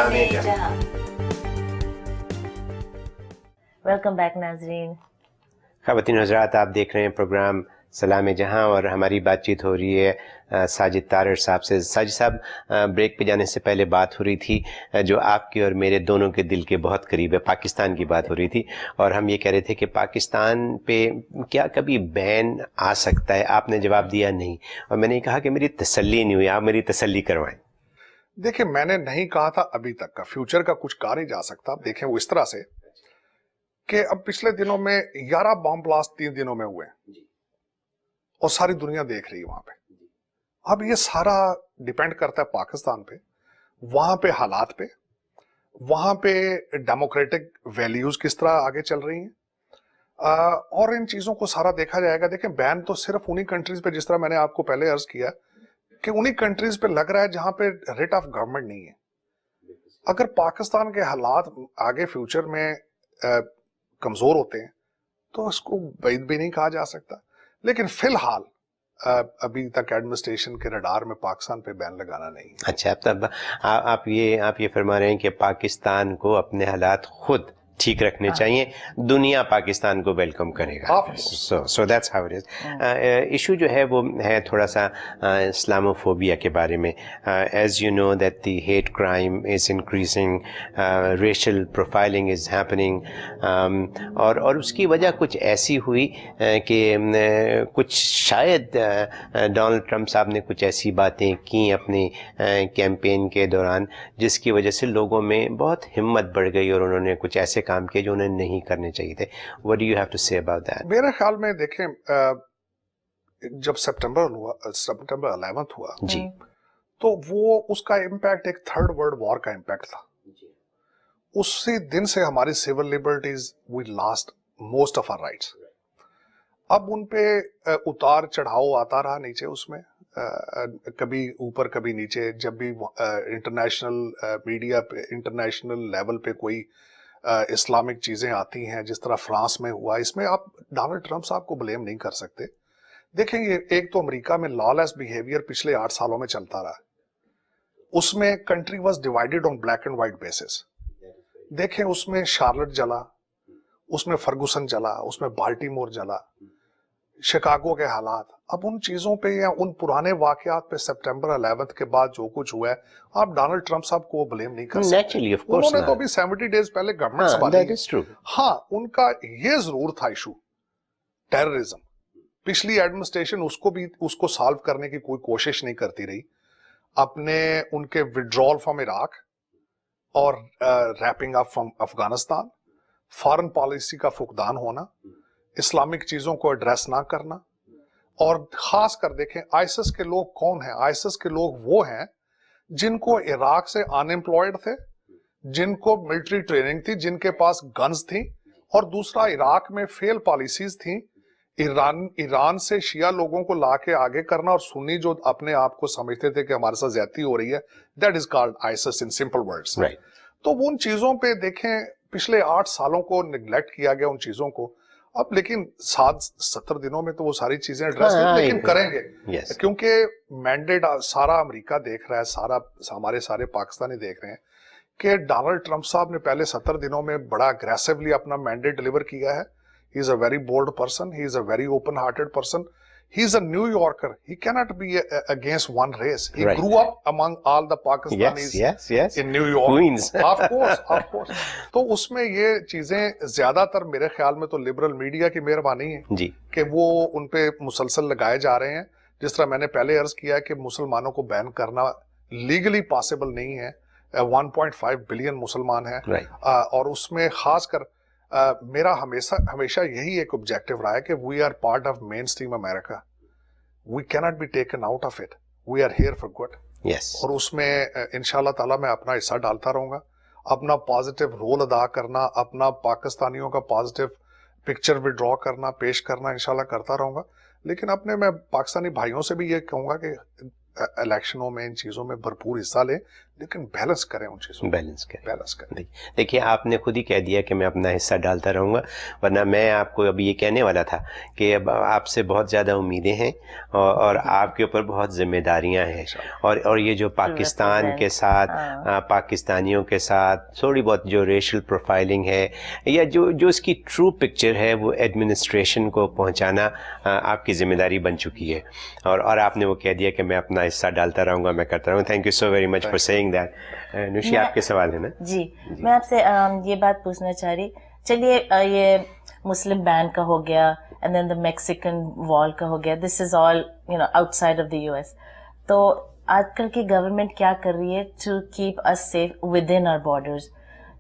सलाम-ए-जहां। Welcome back नाजरीन। ख़वातीन हज़रात, आप देख रहे हैं प्रोग्राम सलाम-ए-जहां और हमारी बातचीत हो रही है साजिद तारर साहब से। साजिद साहब, ब्रेक पे जाने से पहले बात हो रही थी जो आपके और मेरे दोनों के दिल के बहुत करीब है, पाकिस्तान की बात हो रही थी, और हम ये कह रहे थे कि पाकिस्तान पे क्या कभी बैन आ सकता है? आपने जवाब दिया नहीं, और मैंने कहा कि मेरी तसल्ली नहीं हुई, आप मेरी तसल्ली करवाएं। देखिए, मैंने नहीं कहा था अभी तक का, फ्यूचर का कुछ कहा नहीं जा सकता। देखें वो इस तरह से कि अब पिछले दिनों में 11 बॉम्ब ब्लास्ट 3 दिनों में हुए और सारी दुनिया देख रही है वहां पे। अब ये सारा डिपेंड करता है पाकिस्तान पे, वहां पे हालात पे, वहां पे डेमोक्रेटिक वैल्यूज किस तरह आगे चल रही हैं, और इन चीजों को सारा देखा जाएगा। देखें, बैन तो सिर्फ उन्हीं कंट्रीज पे, जिस तरह मैंने आपको पहले अर्ज किया कि उन्हीं कंट्रीज पे लग रहा है जहां पे रेट ऑफ गवर्नमेंट नहीं है। अगर पाकिस्तान के हालात आगे फ्यूचर में कमजोर होते हैं तो इसको बैद भी नहीं कहा जा सकता, लेकिन फिलहाल अभी तक एडमिनिस्ट्रेशन के रडार में पाकिस्तान पे बैन लगाना नहीं है। अच्छा, तब आप ये फरमा रहे हैं कि पाकिस्तान को अपने हालात खुद ठीक रखने चाहिए, दुनिया पाकिस्तान को वेलकम करेगा। So that's how it is. Issue जो है वो है थोड़ा सा इस्लामोफोबिया के बारे में। As you know that the hate crime is increasing, racial profiling is happening, और उसकी वजह कुछ ऐसी हुई कि कुछ शायद डोनाल्ड ट्रंप साहब ने कुछ ऐसी बातें की अपने कैंपेन के दौरान जिसकी वजह से लोगों में बहुत हिम्मत बढ़ गई और उन्होंने कुछ ऐसे काम किए जो उन्हें नहीं करने चाहिए थे। What do you have to say about that? मेरे ख्याल में देखें, जब सितंबर 11th हुआ जी, तो वो उसका इम्पैक्ट एक थर्ड वर्ल्ड वॉर का इम्पैक्ट था। उसी दिन से हमारी civil liberties, we lost most of our rights. अब उन पे उतार चढ़ाव आता रहा नीचे, उसमें कभी ऊपर कभी नीचे। जब भी इंटरनेशनल मीडिया पे, इंटरनेशनल लेवल पे कोई इस्लामिक चीजें आती हैं, जिस तरह फ्रांस में हुआ, इसमें आप डोनाल्ड ट्रंप साहब को ब्लेम नहीं कर सकते। देखें, ये एक तो अमेरिका में लॉलेस बिहेवियर पिछले 8 सालों में चलता रहा, उसमें country was divided on black and white basis. देखें, उसमें शार्लेट जला, उसमें फर्गुसन जला, उसमें बाल्टीमोर जला, शिकागो के हालात। अब उन चीजों पे या उन पुराने वाकयात पे सितंबर 11 के बाद जो कुछ हुआ है, आप डोनाल्ड ट्रंप साहब को ब्लेम नहीं कर सकते। Naturally, of course उन्होंने तो not. अभी 70 डेज पहले गवर्नमेंट हाँ, संभाली that है। is true. हाँ, उनका ये जरूर था इशू टेररिज्म। पिछली एडमिनिस्ट्रेशन उसको सॉल्व करने की कोई कोशिश नहीं करती रही। अपने उनके विड्रॉल फ्रॉम इराक और wrapping up from Afghanistan, foreign policy का फुकदान होना, इस्लामिक चीजों को एड्रेस ना करना, और खास कर देखें आईएसएस के लोग कौन हैं। आईएसएस के लोग वो हैं जिनको इराक से अनएम्प्लॉयड थे, जिनको मिलिट्री ट्रेनिंग थी, जिनके पास गन्स थी, और दूसरा इराक में फेल पॉलिसीज थी। ईरान से शिया लोगों को लाके आगे करना, और सुन्नी जो अपने आप को समझते थे कि हमारे साथ ज्यादती हो रही है, that is called ISS in simple words. तो उन चीजों पे देखें, पिछले 8 सालों को निगलेक्ट किया गया उन चीजों को। अब लेकिन 7-17 दिनों में तो वो सारी चीजें एड्रेस लेकिन करेंगे, क्योंकि मैंडेट सारा अमेरिका देख रहा है, सारा हमारे सारे पाकिस्तानी देख रहे हैं कि डोनाल्ड ट्रंप साहब ने पहले 70 दिनों में बड़ा अग्रेसिवली अपना मैंडेट डिलीवर किया है। He is a very bold person, he is a very open hearted person, he is a New Yorker, he cannot be against one race, he grew up among all the Pakistanis in New York, Queens. of course तो उसमें ये चीजें ज्यादातर मेरे ख्याल में तो liberal media की मेहरबानी है जी, कि वो उन पे मुसलसल लगाए जा रहे हैं। जिस तरह मैंने पहले अर्ज किया है कि मुसलमानों को बैन करना लीगली पॉसिबल नहीं है। 1.5 बिलियन मुसलमान हैं, और उसमें खासकर मेरा हमेशा यही एक ऑब्जेक्टिव रहा है कि we are part of mainstream America, we cannot be taken out of it, we are here for good. और उसमें इंशाल्लाह ताला मैं अपना हिस्सा डालता रहूंगा, अपना पॉजिटिव रोल अदा करना, अपना पाकिस्तानियों का पॉजिटिव पिक्चर विड्रॉ करना, पेश करना इंशाल्लाह करता रहूंगा। लेकिन अपने मैं पाकिस्तानी भाइयों से भी ये कहूंगा कि इलेक्शनों में इन चीज़ों में भरपूर हिस्सा लें, लेकिन बैलेंस करें उन चीज़ों को, बैलेंस करें। बैलेंस करें। देखिए आपने खुद ही कह दिया कि मैं अपना हिस्सा डालता रहूँगा, वरना मैं आपको अभी ये कहने वाला था कि अब आपसे बहुत ज़्यादा उम्मीदें हैं और आपके ऊपर बहुत जिम्मेदारियां हैं, और ये जो पाकिस्तान के साथ पाकिस्तानियों के साथ थोड़ी बहुत जो रेशल प्रोफाइलिंग है या जो इसकी ट्रू पिक्चर है वो एडमिनिस्ट्रेशन को पहुंचाना आपकी ज़िम्मेदारी बन चुकी है, और आपने वो कह दिया कि मैं अपना हिस्सा डालता रहूँगा, मैं करता रहूँगा। Thank you so very much for saying that. नुशी आपके सवाल है ना? जी, मैं आपसे ये बात पूछना चाह रही, चलिए ये मुस्लिम बैन का हो गया and then the Mexican wall का हो गया, this is all outside of the US, तो आजकल की गवर्नमेंट क्या कर रही है to keep us safe within our borders?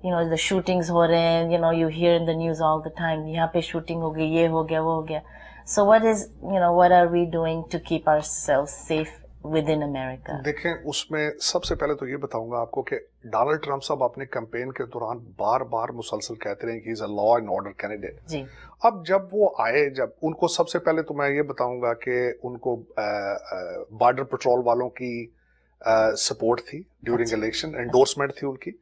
The shootings हो रहे हैं, you hear in the news all the time, यहाँ पे शूटिंग हो गई, ये हो गया, वो हो गया, so what are we doing to keep ourselves safe within America? देखें, उसमें सबसे पहले तो ये बताऊंगा आपको कि डोनाल्ड ट्रंप साहब अपने कैंपेन के दौरान बार बार मुसलसल कहते रहे कि he is a law and order candidate. जी। अब जब वो आए, जब उनको सबसे पहले तो मैं ये बताऊंगा कि उनको बॉर्डर पेट्रोल वालों की सपोर्ट थी ड्यूरिंग इलेक्शन, एंडोर्समेंट थी उनकी।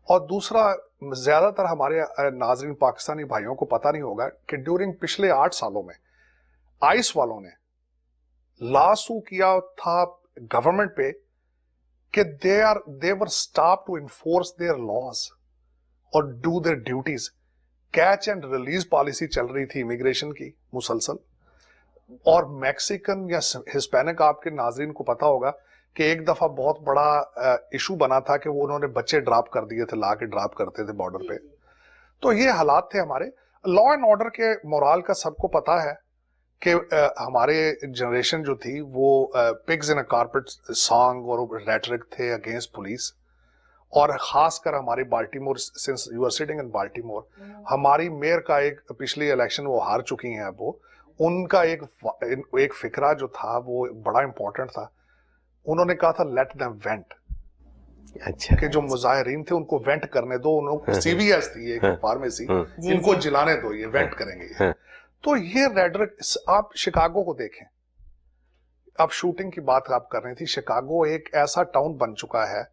और दूसरा, ज्यादातर हमारे नाजरीन पाकिस्तानी भाइयों को पता नहीं होगा कि ड्यूरिंग पिछले 8 सालों में आइस वालों ने लासू किया था गवर्नमेंट पे कि they were stop to enforce their laws और do their duties. Catch and release policy चल रही थी इमिग्रेशन की मुसलसल, और मैक्सिकन या हिस्पैनिक, आपके नाजरीन को पता होगा कि एक दफा बहुत बड़ा इशू बना था कि वो उन्होंने बच्चे ड्रॉप कर दिए थे, ला के ड्रॉप करते थे बॉर्डर पे। तो ये हालात थे हमारे। लॉ एंड ऑर्डर के मोराल का सबको पता है कि हमारे जनरेशन जो थी वो pigs in a carpet song और रेटरिक थे अगेंस्ट पुलिस, और खासकर हमारे Baltimore, since you are sitting in Baltimore, हमारी मेयर का एक पिछली इलेक्शन वो हार चुकी हैं, वो उनका एक फिक्रा जो था वो बड़ा इंपॉर्टेंट था। उन्होंने कहा था लेट देम वेंट, अच्छा, कि जो मुजाहिरीन थे उनको वेंट करने दो, उनको सीवीएस थी एक फार्मेसी, इनको जिलाने दो, ये वेंट करेंगे। तो ये रेडरिक, आप शिकागो को देखें, अब शूटिंग की बात आप कर रही थी, शिकागो एक ऐसा टाउन बन चुका है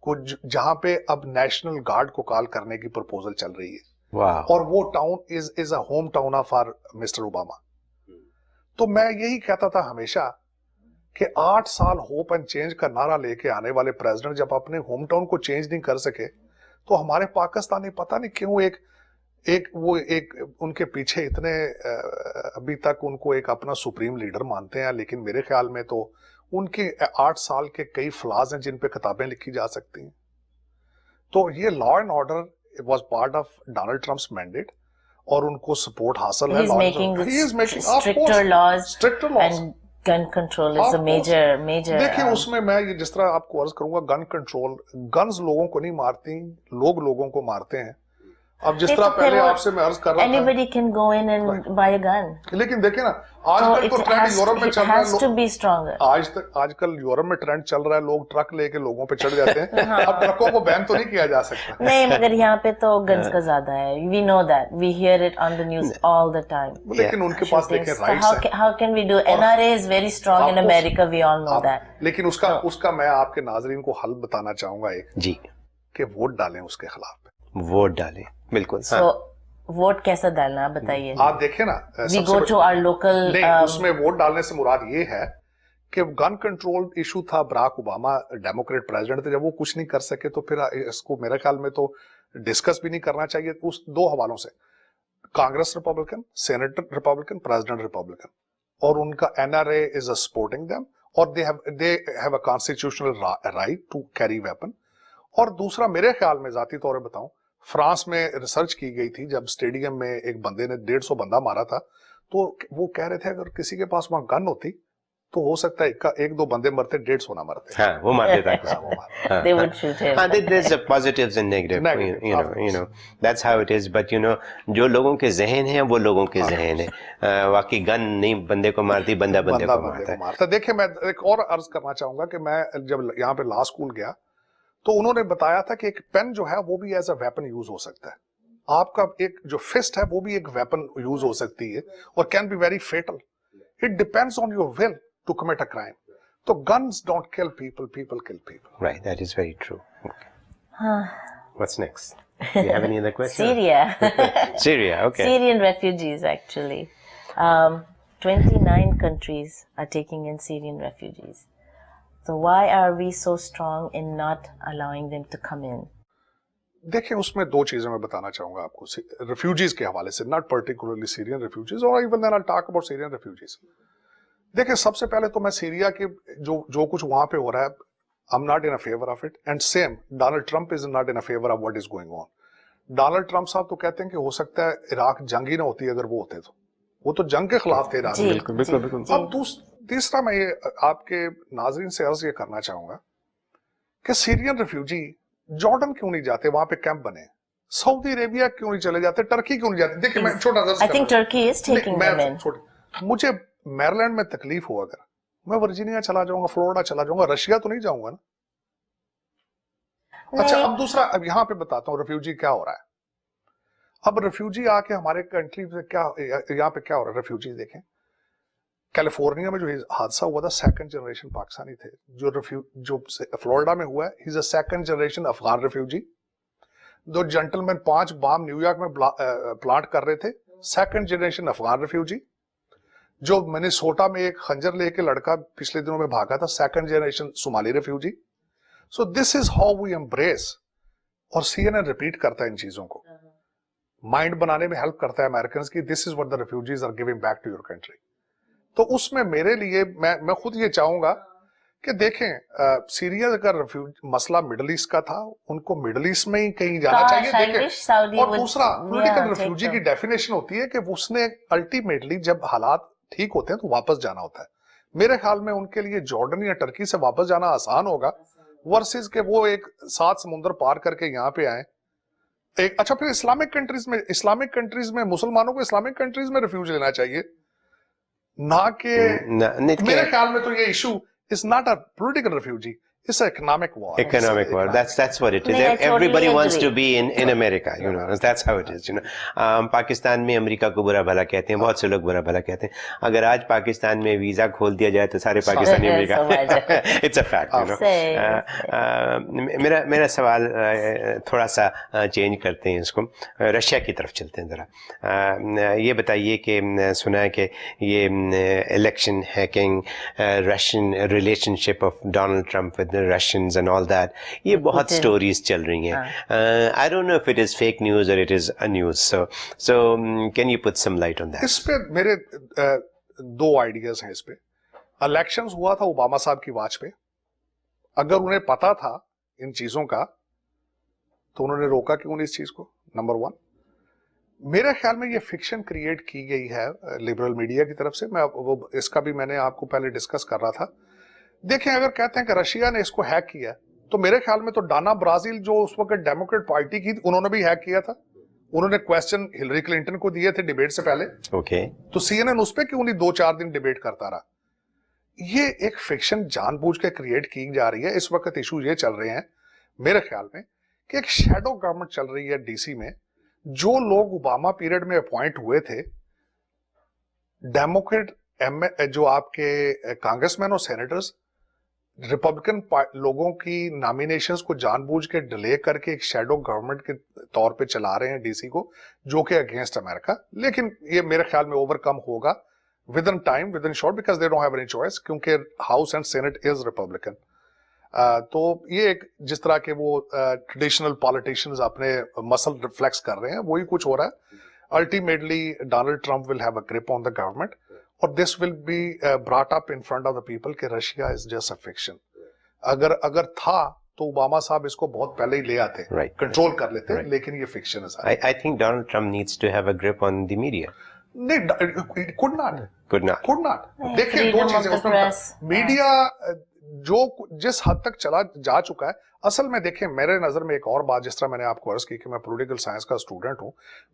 कुछ जहां पे अब नेशनल गार्ड को कॉल करने की प्रपोजल चल रही है। वाह। और वो town is a home town of our Mister Obama. तो मैं यही कहता था हमेशा कि 8 साल होप एंड चेंज का नारा लेके आने वाले प्रेसिडेंट जब अपने होम टाउन को चेंज नहीं कर सके, तो हमारे पाकिस्तानी पता नहीं क्यों एक उनके पीछे इतने अभी तक उनको एक अपना सुप्रीम लीडर मानते हैं। लेकिन मेरे ख्याल में तो उनके 8 साल के कई फ्लाज हैं जिन पे किताबें लिखी जा सकती हैं। तो ये law and order was part of Donald Trump's mandate, और उनको सपोर्ट हासिल है। He is making stricter laws and gun control is a major देखिए, उसमें मैं ये जिस तरह आपको अर्ज करूंगा, गन कंट्रोल, गन्स लोगों को नहीं मारती, लोग लोगों को मारते हैं। अब जिस तरह पहले आपसे मैं अर्ज कर रहा था, anybody can go in and buy a gun, लेकिन देखिए ना, आजकल तो ट्रेंड यूरोप में चल रहा है, to be stronger. आजकल यूरोप में ट्रेंड चल रहा है, लोग ट्रक लेके लोगों पे चढ़ जाते हैं। अब ट्रकों को बैन तो नहीं किया जा सकता। नहीं, मगर यहाँ पे तो गन्स का ज्यादा है, we know that, we hear it on the news all the time. लेकिन उनके पास देखें राइट्स हैं। How can we do? NRA is very strong in America, we all know that. लेकिन उसका मैं आपके नाजरीन को हल बताना चाहूंगा एक, जी, कि वोट डालें उसके खिलाफ, वोट डालें, बिल्कुल। So, वोट कैसा डालना है बताइए। आप देखें ना, we go to our local, उसमें वोट डालने से मुराद ये है कि गन कंट्रोल इशू था, बराक ओबामा डेमोक्रेट प्रेसिडेंट थे, जब वो कुछ नहीं कर सके तो फिर इसको मेरे ख्याल में तो डिस्कस भी नहीं करना चाहिए। उस 2 हवालों से, Congress Republican, senate Republican, president Republican, और उनका एनआरए इज सपोर्टिंग देम, और they have a constitutional right to carry weapon. और दूसरा, मेरे ख्याल में जाती तौर पर बताऊं, फ्रांस में रिसर्च की गई थी, जब स्टेडियम में एक बंदे ने 150 बंदा मारा था, तो वो कह रहे थे अगर किसी के पास वहां गन होती तो हो सकता है 1-2 बंदे मरते, 150 ना मरते। हाँ, वो मार देता है। they would shoot him. There's a positives and negative, you know, that's how it is. But जो लोगों के जहन हैं वो लोगों के जहन है। वाकई गन नहीं बंदे को मारती, बंदा बंदे को मारता है। देखिए, मैं एक और अर्ज करना चाहूंगा कि मैं जब यहाँ पे लॉ स्कूल गया तो उन्होंने बताया था कि एक पेन जो है वो भी एज अ वेपन यूज हो सकता है। आपका एक जो फिस्ट है वो भी एक वेपन यूज हो सकती है और can be very fatal. It depends on your will to commit a crime. तो guns don't kill people, people kill people. Right, that is very true. Okay. What's next? Do you have any other questions? Syria. Syria, okay. Syrian refugees, actually. 29 countries are taking in Syrian refugees. So why are we so strong in not allowing them to come in? देखिए उसमें दो चीजें मैं बताना चाहूंगा आपको refugees के हवाले से, नॉट पर्टिकुलरली सीरियन रिफ्यूजीज और even then I talk about Syrian refugees. देखिए सबसे पहले तो मैं सीरिया के जो कुछ वहां पे हो रहा है, I am not in a favour of it, and same Donald Trump is not in a favour of what is going on. Donald Trump साहब तो कहते हैं कि हो सकता है इराक जंग ही ना होती अगर वो होते, तो वो तो जंग के खिलाफ थे इराक. बिल्कुल. अब तीसरा मैं ये आपके नाजरीन से अर्ज ये करना चाहूंगा कि सीरियन रिफ्यूजी जॉर्डन क्यों नहीं जाते, वहां पे कैंप बने, सऊदी अरेबिया क्यों नहीं चले जाते, टर्की क्यों नहीं जाते. देखिए मैं छोटा सा I think Turkey is taking them in. मुझे मैरीलैंड में तकलीफ हो अगर मैं वर्जीनिया चला जाऊंगा, फ्लोरिडा चला जाऊंगा, रशिया तो नहीं जाऊंगा ना. अच्छा अब दूसरा, अब यहाँ पे बताता हूँ रिफ्यूजी क्या हो रहा है. अब रिफ्यूजी आके हमारे कंट्री से क्या यहाँ पे क्या हो रहा है. रिफ्यूजी देखें कैलिफोर्निया में जो हादसा हुआ था, सेकंड जनरेशन पाकिस्तानी थे. जो फ्लोरिडा में हुआ है, he is a second generation Afghan refugee. दो जेंटलमैन 5 बम न्यूयॉर्क में प्लांट कर रहे थे, सेकंड जनरेशन अफगान रिफ्यूजी. जो मिनेसोटा में एक खंजर लेके लड़का पिछले दिनों में भागा था, second generation Somali refugee. So this is how we embrace. और सीएनएन रिपीट करता है इन चीजों को, माइंड बनाने में हेल्प करता है अमेरिकन की. This is what the refugees are giving back to your country. तो उसमें मेरे लिए मैं खुद ये चाहूंगा कि देखें सीरिया का मसला मिडल ईस्ट का था, उनको मिडल ईस्ट में ही कहीं जाना चाहिए. देखें और दूसरा पॉलिटिकल रिफ्यूजी की डेफिनेशन होती है कि उसने अल्टीमेटली जब हालात ठीक होते हैं तो वापस जाना होता है. मेरे ख्याल में उनके लिए जॉर्डन या टर्की से वापस जाना आसान होगा वर्सेस के वो एक 7 समुद्र पार करके यहाँ पे आए. एक अच्छा फिर इस्लामिक कंट्रीज में मुसलमानों को इस्लामिक कंट्रीज में रिफ्यूज लेना चाहिए ना कि मेरे ख्याल में तो ये issue is not a political refugee, it's an economic war. Economic war. That's what it is. Everybody wants to be in America, you know. That's how it is, you know. Pakistan में अमेरिका को बुरा भला कहते हैं, बहुत से लोग बुरा भला कहते हैं. अगर आज पाकिस्तान में वीजा खोल दिया जाए तो सारे Pakistani America. It's a fact, you know. मेरा सवाल थोड़ा सा चेंज करते हैं इसको, रशिया की तरफ चलते हैं जरा. ये बताइए कि सुना है कि ये election hacking, Russian relationship of Donald Trump with Russians and all that, ये बहुत स्टोरीज चल रही हैं. I don't know if it is fake news or it is a news. So can you put some light on that? इस पे मेरे 2 ideas हैं. इस पे इलेक्शंस हुआ था ओबामा साहब की वाच पे. अगर उन्हें पता था इन चीजों का तो उन्होंने रोका क्यों नहीं इस चीज को, नंबर 1. मेरे ख्याल में ये फिक्शन क्रिएट की गई है लिबरल मीडिया की तरफ से. इसका भी मैंने आपको पहले डिस्कस कर रहा था. देखें अगर कहते हैं कि रशिया ने इसको हैक किया तो मेरे ख्याल में तो डाना ब्राजील जो उस वक्त डेमोक्रेट पार्टी की, उन्होंने भी हैक किया था. उन्होंने क्वेश्चन हिलरी क्लिंटन को दिए थे डिबेट से पहले. ओके. तो सीएनएन उस पे क्यों नहीं 2-4 दिन डिबेट करता रहा. ये एक फिक्शन जानबूझ के क्रिएट की जा रही है. इस वक्त इशू ये चल रहे हैं मेरे ख्याल में कि एक शैडो गवर्नमेंट चल रही है डीसी में. जो लोग ओबामा पीरियड में अपॉइंट हुए थे, डेमोक्रेट जो आपके कांग्रेसमैन और सेनेटर्स, रिपब्लिकन लोगों की नॉमिनेशंस को जानबूझ के डिले करके एक शैडो गवर्नमेंट के तौर पे चला रहे हैं डीसी को, जो कि अगेंस्ट अमेरिका. लेकिन ये मेरे ख्याल में ओवरकम होगा within time, within short, because they don't have any choice, क्योंकि house and senate is Republican. तो ये एक जिस तरह के वो ट्रेडिशनल पॉलिटिशियंस अपने मसल रिफ्लेक्स कर रहे हैं, वही कुछ हो रहा है. Ultimately Donald Trump will have a grip on the government. और this will be brought up in front of the people कि Russia is just a fiction. अगर था तो ओबामा साहब इसको बहुत पहले ही ले आते, कंट्रोल कर लेते, लेकिन ये फिक्शन है. I think Donald Trump needs to have a grip on the media. नहीं, could not. देखिए 2 चीजें. मीडिया जो जिस हद तक चला जा चुका है, असल में देखें मेरे नजर में एक और बात, जिस तरह मैंने आपको अर्ज की कि मैं पॉलिटिकल साइंस का स्टूडेंट हूं,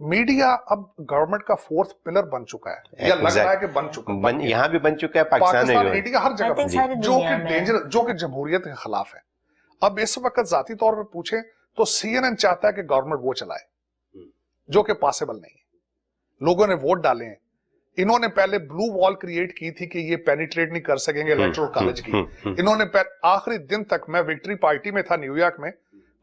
मीडिया अब गवर्नमेंट का 4th पिलर बन चुका है, या लग रहा है कि बन चुका है. यहाँ भी बन चुका है, पाकिस्तान में मीडिया हर जगह, जो कि डेंजर, जो कि जमहूरियत के खिलाफ है. अब इस वक्त जाती तौर पर पूछे तो सीएनएन चाहता है कि गवर्नमेंट वो चलाए, जो कि पॉसिबल नहीं है. लोगों ने वोट डाले हैं انہوں نے پہلے بلو وال کریٹ کی تھی کہ یہ پینیٹریٹ نہیں کر سکیں گے الیکٹرل کالج کی. انہوں نے آخری دن تک, میں وکٹری پارٹی میں تھا نیو یارک میں,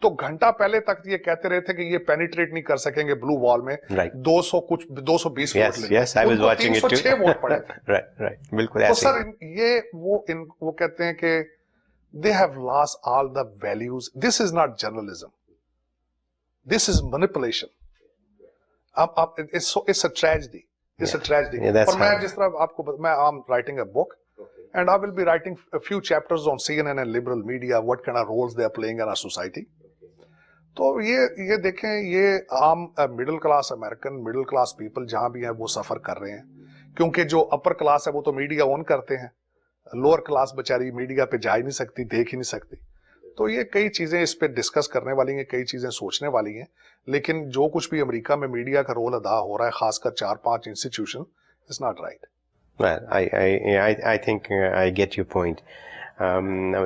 تو گھنٹہ پہلے تک یہ کہتے رہے تھے کہ یہ پینیٹریٹ نہیں کر سکیں گے بلو وال میں, 220 ووٹ لے, 306 ووٹ پڑے تھے. بالکل. تو سر یہ وہ کہتے ہیں کہ they have lost all the values. This is not journalism. This is manipulation. It's a tragedy. It's a tragedy. اور میں جس طرح آپ کو میں I'm writing a book and I will be writing a few chapters on CNN and liberal media, what kind of roles they are playing in our society. تو یہ دیکھیں, یہ عام middle class American, middle class people جہاں بھی ہیں وہ سفر کر رہے ہیں, کیونکہ جو اپر کلاس ہے وہ تو میڈیا اون کرتے ہیں, لوور کلاس بچاری میڈیا پہ جا ہی نہیں سکتی, دیکھ ہی نہیں سکتی. تو یہ کئی چیزیں اس پہ ڈسکس کرنے والی ہیں, کئی چیزیں سوچنے والی ہیں, لیکن جو کچھ بھی امریکہ میں میڈیا کا رول ادا ہو رہا ہے, خاص کر 4-5 institution, it's not right. Well, I think I get your point.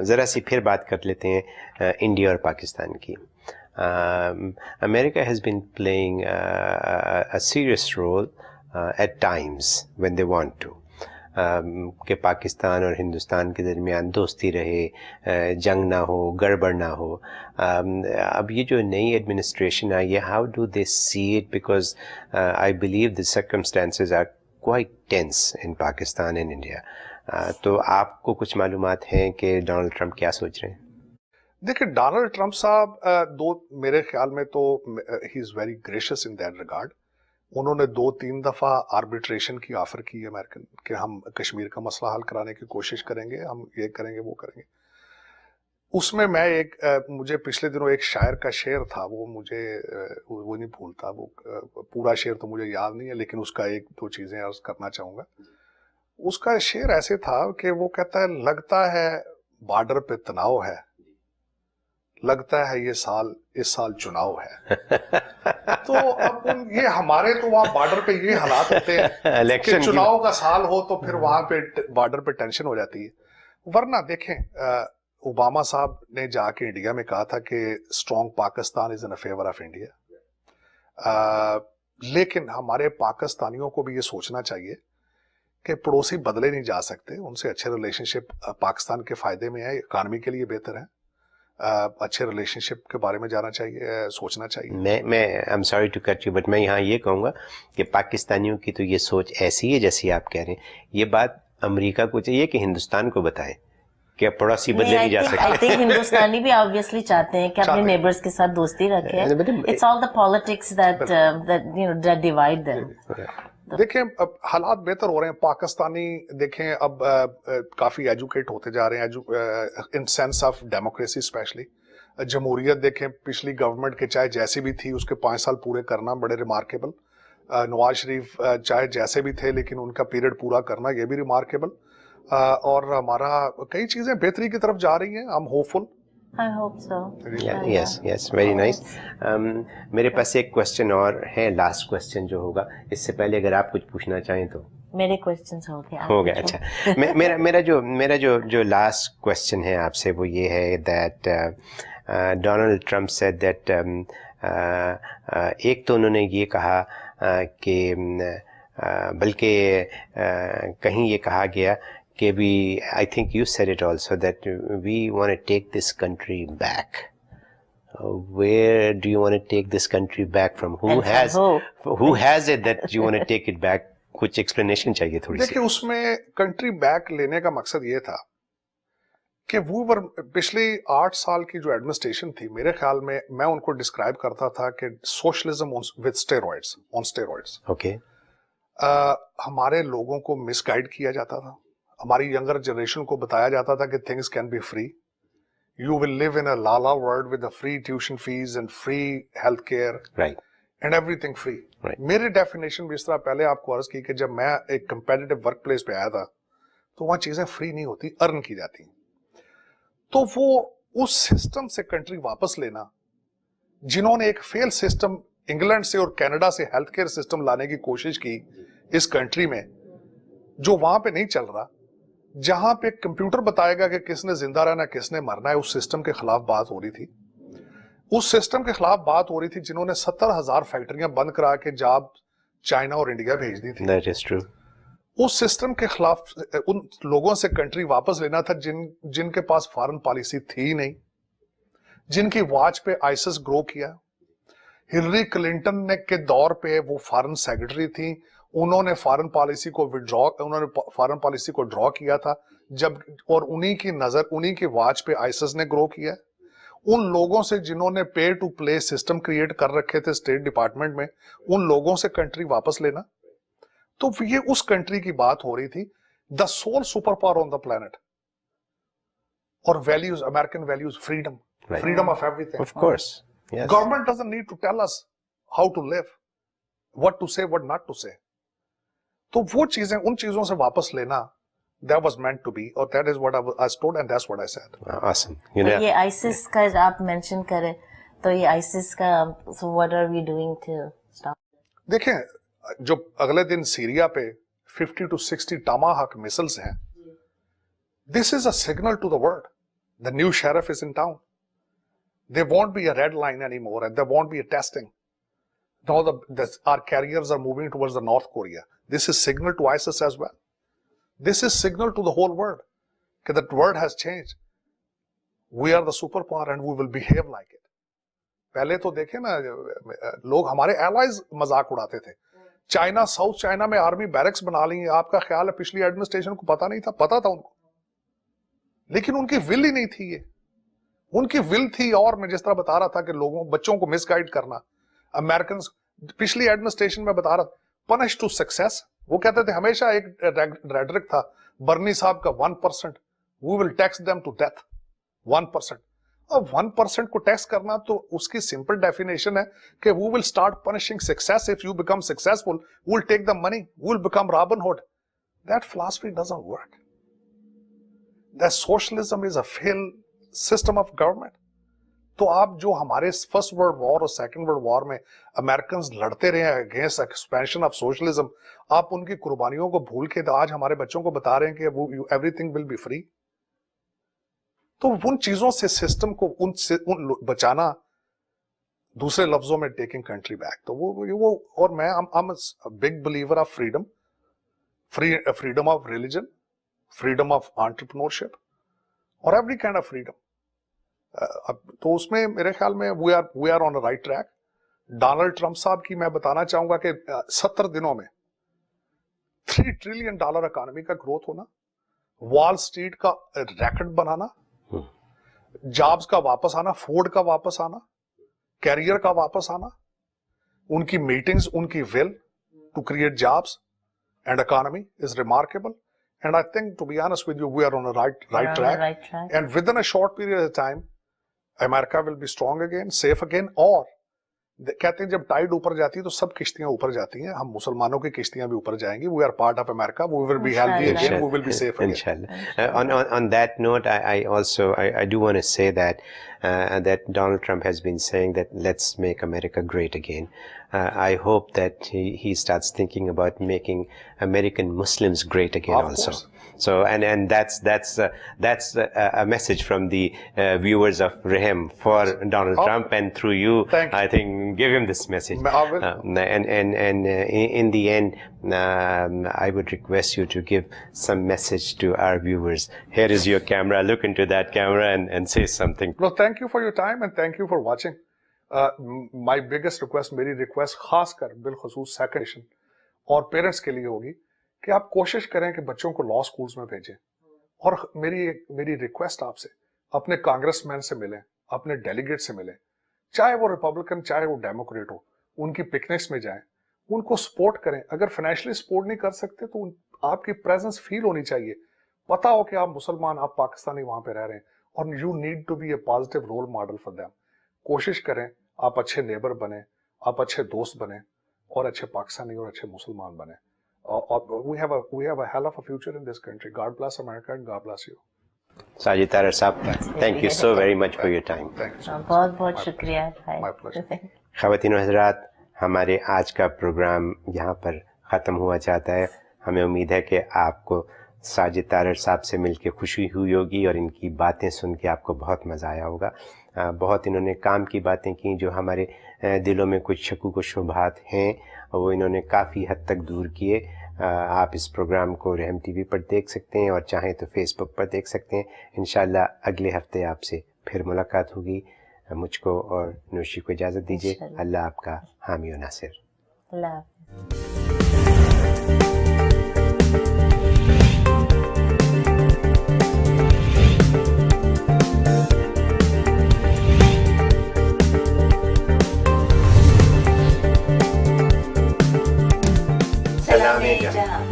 ذرا سی پھر بات کر لیتے ہیں انڈیا اور پاکستان کی. America has been playing a serious role at times when they want to. کہ پاکستان اور ہندوستان کے درمیان دوستی رہے, جنگ نہ ہو, گڑبڑ نہ ہو. اب یہ جو نئی ایڈمنسٹریشن آئی ہے, how do they see it, because I believe the circumstances are quite tense in Pakistan and India. تو آپ کو کچھ معلومات ہیں کہ ڈونلڈ ٹرمپ کیا سوچ رہے ہیں؟ دیکھیں ڈونلڈ ٹرمپ صاحب میرے خیال میں تو he is very gracious in that regard. انہوں نے 2-3 دفعہ آربیٹریشن کی آفر کی ہے امریکن, کہ ہم کشمیر کا مسئلہ حل کرانے کی کوشش کریں گے, ہم یہ کریں گے, وہ کریں گے. اس میں مجھے پچھلے دنوں ایک شاعر کا شعر تھا, وہ مجھے وہ نہیں بھولتا, وہ پورا شعر تو مجھے یاد نہیں ہے, لیکن اس کا 1-2 چیزیں عرض کرنا چاہوں گا. اس کا شعر ایسے تھا کہ وہ کہتا ہے, لگتا ہے بارڈر پہ تناؤ ہے, لگتا ہے اس سال چناؤ ہے. تو اب یہ ہمارے تو وہاں بارڈر پہ یہ حالات ہوتے ہیں کہ چناؤ کا سال ہو تو پھر وہاں پہ بارڈر پہ ٹینشن ہو جاتی ہے. ورنہ دیکھیں اوباما صاحب نے جا کے انڈیا میں کہا تھا کہ strong Pakistan is in favour of India. لیکن ہمارے پاکستانیوں کو بھی یہ سوچنا چاہیے کہ پڑوسی بدلے نہیں جا سکتے, ان سے اچھے ریلیشن شپ پاکستان کے فائدے میں ہے, اکانومی کے لیے بہتر ہے. اچھے ریلیشن شپ کے بارے میں جانا چاہیے, سوچنا چاہیے. میں I'm sorry to cut you, but میں یہاں یہ کہوں گا کہ پاکستانیوں کی تو یہ سوچ ایسی ہے جیسی آپ کہہ رہے ہیں. یہ بات امریکہ کو چاہیے کہ ہندوستان کو بتائے کہ پڑوسی بدلے نہیں جا سکتے. I think ہندوستانی بھی obviously چاہتے ہیں کہ اپنے نیبرز کے ساتھ دوستی رکھیں. It's all the politics that divide them. دیکھیں اب حالات بہتر ہو رہے ہیں. پاکستانی دیکھیں اب کافی ایجوکیٹ ہوتے جا رہے ہیں in sense of democracy specially. جمہوریت دیکھیں پچھلی گورنمنٹ کے چاہے جیسی بھی تھی اس کے 5 سال پورے کرنا بڑے ریمارکیبل. نواز شریف چاہے جیسے بھی تھے لیکن ان کا پیریڈ پورا کرنا یہ بھی ریمارکیبل. اور ہمارا کئی چیزیں بہتری کی طرف جا رہی ہیں. ہم ہوپفل. I hope so. Yes, very nice. میرے پاس ایک کوشچن اور ہے, لاسٹ کوشچن جو ہوگا. اس سے پہلے اگر آپ کچھ پوچھنا چاہیں تو. میرے کوشچنز ہو گیا. اچھا, میرا جو لاسٹ کوشچن ہے آپ سے وہ یہ ہے that Donald Trump said that ایک تو انہوں نے یہ کہا کہ بلکہ کہیں یہ کہا گیا کہ I think you said it also that we want to take this country back. Where do you want to take this country back from? Who has it that you want to take it back? کچھ explanation چاہیے تھوڑی سی. دیکھیں اس میں country back لینے کا مقصد یہ تھا کہ پچھلی 8 سال کی جو ایڈمنسٹریشن تھی, میرے خیال میں ان کو ڈسکرائب کرتا تھا کہ socialism with steroids, on steroids. Okay. ہمارے لوگوں کو مس گائیڈ کیا جاتا تھا, ہماری ینگر جنریشن کو بتایا جاتا تھا کہ things can be free, you will live in a lala world with free tuition fee and free health care and everything free. میری ڈیفینیشن بھی اس طرح پہلے آپ کو عرض کی کہ جب میں ایک کمپیٹیٹو ورک پلیس پہ آیا تھا تو وہاں چیزیں فری نہیں ہوتی, ارن کی جاتی. تو وہ اس سسٹم سے کنٹری واپس لینا, جنہوں نے ایک فیل سسٹم انگلینڈ سے اور کینیڈا سے ہیلتھ کیئر سسٹم لانے کی کوشش کی اس کنٹری میں, جو وہاں پہ نہیں چل رہا, جہاں پہ کمپیوٹر بتائے گا کہ کس نے زندہ رہنا کس نے مرنا ہے, اس سسٹم کے خلاف بات ہو رہی تھی. اس سسٹم کے خلاف بات ہو رہی تھی جنہوں نے 70,000 فیکٹریاں بند کرا کے جاب چائنا اور انڈیا بھیج دی تھی. That is true. उस सिस्टम के खिलाफ उन लोगों से कंट्री वापस लेना था जिनके पास फॉरेन पॉलिसी थी नहीं, जिनकी वॉच पे आईसिस ग्रो किया। हिलरी क्लिंटन ने के दौर पे वो फॉरेन सेक्रेटरी थी, उन्होंने फॉरेन पॉलिसी को ड्रॉ किया था जब, और उन्हीं की नजर, उन्हीं की वॉच पे आईसिस ने ग्रो किया। उन लोगों से जिन्होंने पे टू प्ले सिस्टम क्रिएट कर रखे थे स्टेट डिपार्टमेंट में, उन लोगों से कंट्री वापस लेना। तो ये उस कंट्री की बात हो रही थी, the sole superpower on the planet, और values, American values, freedom, freedom of everything. Of course, yes. Government doesn't need to tell us how to live, what to say, what not to say. तो वो चीजें, उन चीजों से वापस लेना, that was meant to be, or that is what I was told, and that's what I said. Awesome. You तो know, ये आईसिस का आप मेंशन करें, तो ये आईसिस का, so what are we doing to stop? देखें, जो अगले दिन सीरिया पे 50 to 60 Tomahawk missiles हैं, this is a signal to the world. The new sheriff is in town. There won't be a red line anymore, and there won't be a testing. Now our carriers are moving towards the North Korea. This is signal to ISIS as well. This is signal to the whole world that the world has changed. We are the superpower and we will behave like it. पहले तो देखे ना, लोग हमारे allies मजाक उड़ाते थे। China, south China में आर्मी बैरक्स बना ली, आपका ख्याल है पिछली एडमिनिस्ट्रेशन को पता नहीं था? पता था उनको, लेकिन उनकी विल ही नहीं थी। ये उनकी विल थी, और मैं जिस तरह बता रहा था कि लोगों, बच्चों को मिसगाइड करना। अमेरिकन पिछली एडमिनिस्ट्रेशन में बता रहा था, पनिश टू सक्सेस। वो कहते थे, हमेशा एक रेडरिक था बर्नी साहब का, 1%, we will tax them to death, 1%। अब 1% को टैक्स करना, तो उसकी सिंपल डेफिनेशन है कि we will start punishing success. If you become successful, we will take the money, we will become Robin Hood. That philosophy doesn't work. That socialism is a fail system of government. तो आप जो हमारे first world war और second world war में American लड़ते रहे हैं against expansion of socialism, आप उनकी कुर्बानियों को भूल के आज हमारे बच्चों को बता रहे हैं कि वो एवरीथिंग विल बी फ्री। तो उन चीजों से सिस्टम को उन बचाना, दूसरे लफ्जों में टेकिंग कंट्री बैक। तो वो और मैं I'm a big believer of freedom, freedom of religion, freedom of entrepreneurship, और every kind of freedom. तो उसमें मेरे ख्याल में we are on the right track. Donald Trump साहब की मैं बताना चाहूंगा कि 70 दिनों में $3 ट्रिलियन इकोनॉमी का ग्रोथ होना, वॉल स्ट्रीट का रैकेट बनाना, जॉब्स का वापस आना, फोर्ड का वापस आना, कैरियर का वापस आना, उनकी मीटिंग्स, उनकी will to create jobs and economy is remarkable. And I think, to be honest with you, we are on the right track. And within a short period of time, America will be strong again, safe again. और कहते हैं जब Tide ऊपर जाती है तो सब किश्तियां ऊपर जाती हैं, हम मुसलमानों की किश्तियां भी ऊपर जाएंगी. We are part of America. We will be healthy again. We will be safe again. Inshallah. On that note, I do want to say that that Donald Trump has been saying that let's make America great again. I hope that he starts thinking about making American Muslims great again also. Course. So and that's a message from the viewers of Raham for Donald Trump, and through you, I think give him this message. And in the end, I would request you to give some message to our viewers. Here is your camera. Look into that camera and say something. No, thank you for your time and thank you for watching. My biggest request, मेरी request खासकर बिलखसूस second और parents के लिए होगी कि आप कोशिश करें कि बच्चों को लॉ स्कूल्स में भेजें. और मेरी रिक्वेस्ट आपसे, अपने कांग्रेसमैन से मिलें, अपने डेलीगेट से मिलें, चाहे वो रिपब्लिकन चाहे वो डेमोक्रेट हो, उनकी पिकनिक्स में जाएं, उनको सपोर्ट करें. अगर फाइनेंशियली सपोर्ट नहीं कर सकते तो आपकी प्रेजेंस फील होनी चाहिए, पता हो कि आप मुसलमान, आप पाकिस्तानी वहां पे रह रहे हैं, और you need to be a positive role model for them. कोशिश करें आप अच्छे नेबर बने, आप अच्छे दोस्त बने, और अच्छे पाकिस्तानी और अच्छे मुसलमान बने. We have a hell of a future in this country. God bless America and God bless you. Sajid, Tarar Saab, thank you so very much for your time. बहुत शुक्रिया. My pleasure. ख़वातीन और हज़रात, हमारे आज का प्रोग्राम यहाँ पर ख़त्म हुआ चाहता है. हमें उम्मीद है कि आपको साजिद तारर साहब से मिलकर खुशी हुई होगी और इनकी बातें सुन के आपको बहुत मज़ा आया होगा. बहुत इन्होंने काम की बातें की, जो हमारे दिलों में कुछ शकूक व शुबहात हैं वो इन्होंने काफ़ी हद तक दूर किए. آپ اس پروگرام کو رحم ٹی وی پر دیکھ سکتے ہیں اور چاہیں تو فیس بک پر دیکھ سکتے ہیں. انشاءاللہ اگلے ہفتے آپ سے پھر ملاقات ہوگی. مجھ کو اور نوشی کو اجازت دیجیے. اللہ آپ کا حامی و ناصر. اللہ سلام-E-Jahn.